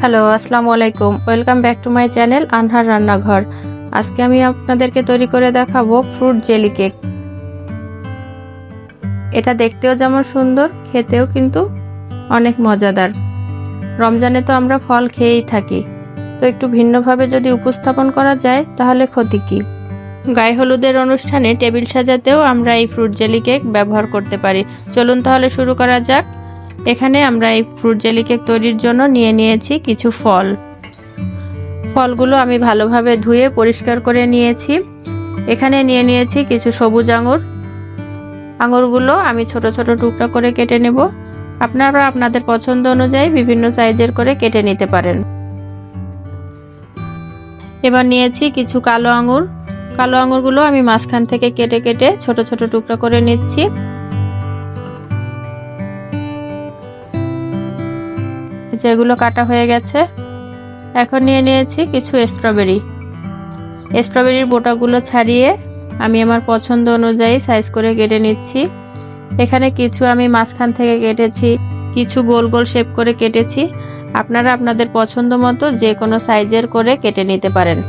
Hello, আসসালামু আলাইকুম। Welcome back to my channel আনহার রান্নাঘর। আজকে আমি আপনাদেরকে তৈরি করে দেখাবো ফ্রুট জেলি কেক। এটা দেখতেও যেমন সুন্দর, খেতেও কিন্তু অনেক মজাদার। রমজানে তো আমরা ফল খেয়েই থাকি, তো একটু ভিন্নভাবে যদি উপস্থাপন করা যায় তাহলে ক্ষতি কি? গায়ে হলুদের অনুষ্ঠানে টেবিল সাজাতেও আমরা এই ফ্রুট জেলি কেক ব্যবহার করতে পারি। চলুন তাহলে শুরু করা যাক। এখানে আমরা এই ফ্রুট জেলি কেক তৈরির জন্য নিয়েছি কিছু ফলগুলো আমি ভালোভাবে ধুয়ে পরিষ্কার করে নিয়েছি। এখানে নিয়েছি কিছু সবুজ আঙুরগুলো আমি ছোট ছোট টুকরা করে কেটে নেব। আপনারা আপনাদের পছন্দ অনুযায়ী বিভিন্ন সাইজের করে কেটে নিতে পারেন। এবার নিয়েছি কিছু কালো আঙুরগুলো আমি মাঝখান থেকে কেটে ছোট ছোট টুকরা করে নিচ্ছি। যেগুলো কাটা হয়ে গেছে। এখন নিয়েছি কিছু স্ট্রবেরির বোটাগুলো ছাড়িয়ে আমি আমার পছন্দ অনুযায়ী সাইজ করে কেটে নিচ্ছি। এখানে কিছু আমি মাঝখান থেকে কেটেছি, কিছু গোল গোল শেপ করে কেটেছি। আপনারা আপনাদের পছন্দ মতো যে কোনো সাইজের করে কেটে নিতে পারেন।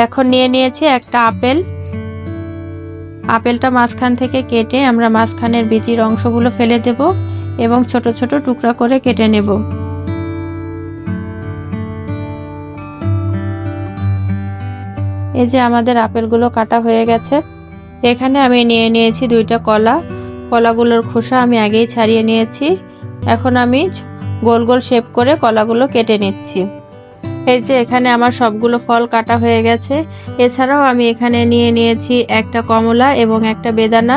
এখন নিয়েছি একটা আপেলটা মাঝখান থেকে কেটে আমরা মাঝখানের বিচির অংশগুলো ফেলে দেব এবং ছোট ছোট টুকরা করে কেটে নেব। এই যে আমাদের আপেলগুলো কাটা হয়ে গেছে। এখানে আমি নিয়েছি দুইটা কলাগুলোর খোসা আমি আগেই ছাড়িয়ে নিয়েছি। এখন আমি গোল গোল শেপ করে কলাগুলো কেটে নিচ্ছি। এই যে এখানে আমার সবগুলো ফল কাটা হয়ে গেছে। এছাড়াও আমি এখানে নিয়েছি একটা কমলা এবং একটা বেদানা।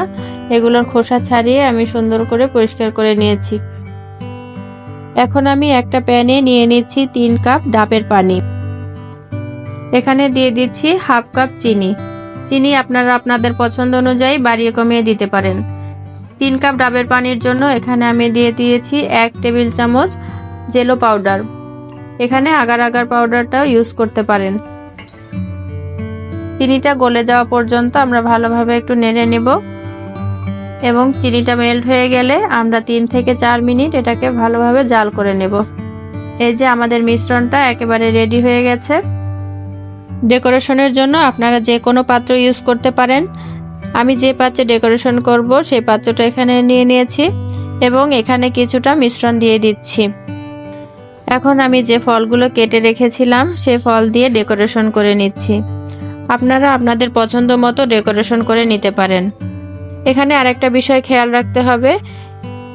এগুলোর খোসা ছাড়িয়ে আমি সুন্দর করে পরিষ্কার করে নিয়েছি। এখন আমি একটা প্যানে নিয়ে নিচ্ছি 3 কাপ ডাবের পানি। এখানে দিয়ে দিচ্ছি হাফ কাপ চিনি আপনারা আপনাদের পছন্দ অনুযায়ী বাড়িয়ে কমিয়ে দিতে পারেন। 3 কাপ ডাবের পানির জন্য এখানে আমি দিয়ে দিয়েছি 1 টেবিল চামচ জেলো পাউডার। এখানে আগার আগার পাউডারটাও ইউজ করতে পারেন। চিনিটা গলে যাওয়া পর্যন্ত আমরা ভালোভাবে একটু নেড়ে নেব এবং চিনিটা মেল্ট হয়ে গেলে আমরা 3 থেকে 4 মিনিট এটাকে ভালোভাবে জাল করে নেব। এই যে আমাদের মিশ্রণটা একেবারে রেডি হয়ে গেছে। ডেকোরেশনের জন্য আপনারা যে কোনো পাত্র ইউজ করতে পারেন। আমি যে পাত্রে ডেকোরেশন করব সেই পাত্রটা এখানে নিয়েছি এবং এখানে কিছুটা মিশ্রণ দিয়ে দিচ্ছি। এখন আমি যে ফলগুলো কেটে রেখেছিলাম সেই ফল দিয়ে ডেকোরেশন করে নিচ্ছি। আপনারা আপনাদের পছন্দ মতো ডেকোরেশন করে নিতে পারেন। এখানে আরেকটা বিষয় খেয়াল রাখতে হবে,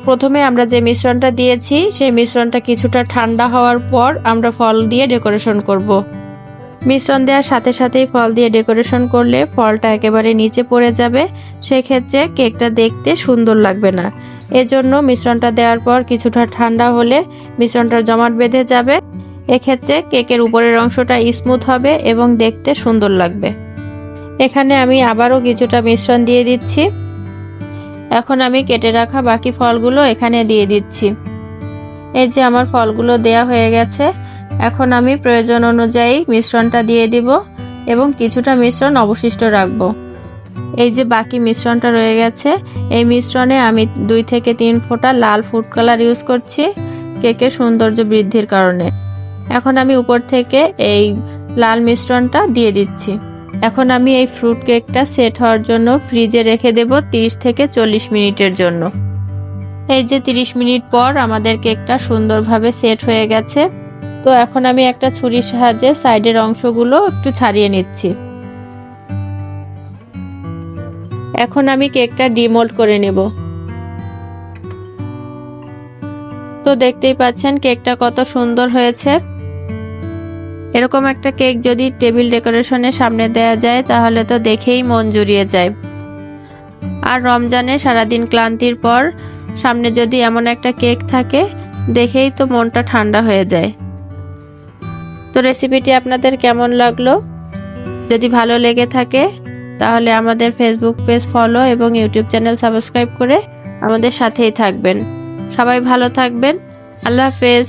প্রথমে আমরা যে মিশ্রণটা দিয়েছি সেই মিশ্রণটা কিছুটা ঠান্ডা হওয়ার পর আমরা ফল দিয়ে ডেকোরেশন করব। মিশ্রণ দেওয়ার সাথে সাথেই ফল দিয়ে ডেকোরেশন করলে ফলটা একেবারে নিচে পড়ে যাবে, সেক্ষেত্রে কেকটা দেখতে সুন্দর লাগবে না। এজন্য মিশ্রণটা দেওয়ার পর কিছুটা ঠান্ডা হলে মিশ্রণটার জমাট বেঁধে যাবে। এক্ষেত্রে কেকের উপরের অংশটা স্মুথ হবে এবং দেখতে সুন্দর লাগবে। এখানে আমি আবারও কিছুটা মিশ্রণ দিয়ে দিচ্ছি। এখন আমি কেটে রাখা বাকি ফলগুলো এখানে দিয়ে দিচ্ছি। এই যে আমার ফলগুলো দেয়া হয়ে গেছে। এখন আমি প্রয়োজন অনুযায়ী মিশ্রণটা দিয়ে দিব এবং কিছুটা মিশ্রণ অবশিষ্ট রাখব। এই যে বাকি মিশ্রণটা রয়ে গেছে, এই মিশ্রণে আমি 2 থেকে 3 ফোঁটা লাল ফুড কালার ইউজ করছি কেকের সৌন্দর্য বৃদ্ধির কারণে। এখন আমি উপর থেকে এই লাল মিশ্রণটা দিয়ে দিচ্ছি। এখন আমি এই ফ্রুট কেকটা সেট হওয়ার জন্য ফ্রিজে রেখে দেব 30 থেকে 40 মিনিটের জন্য। এই যে 30 মিনিট পর আমাদের কেকটা সুন্দরভাবে সেট হয়ে গেছে। তো এখন আমি একটা ছুরির সাহায্যে সাইডের অংশগুলো একটু ছাড়িয়ে নিচ্ছি। এখন আমি কেকটা ডিমোল্ড করে নেব। তো দেখতেই পাচ্ছেন কেকটা কত সুন্দর হয়েছে। এরকম একটা কেক যদি টেবিল ডেকোরেশনের সামনে দেয়া যায় তাহলে তো দেখেই মন জুড়িয়ে যায়। আর রমজানে সারাদিন ক্লান্তির পর সামনে যদি এমন একটা কেক থাকে, দেখেই তো মনটা ঠান্ডা হয়ে যায়। তো রেসিপিটি আপনাদের কেমন লাগলো? যদি ভালো লেগে থাকে তাহলে আমাদের ফেসবুক পেজ ফলো এবং ইউটিউব চ্যানেল সাবস্ক্রাইব করে আমাদের সাথেই থাকবেন। সবাই ভালো থাকবেন। আল্লাহ হাফেজ।